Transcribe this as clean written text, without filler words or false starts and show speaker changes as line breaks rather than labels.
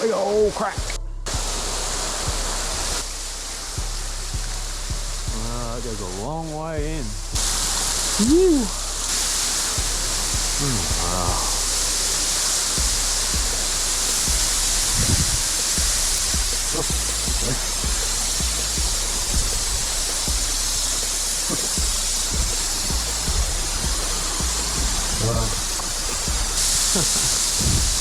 Big old crack. That goes a long way in. Whew. Wow. Wow.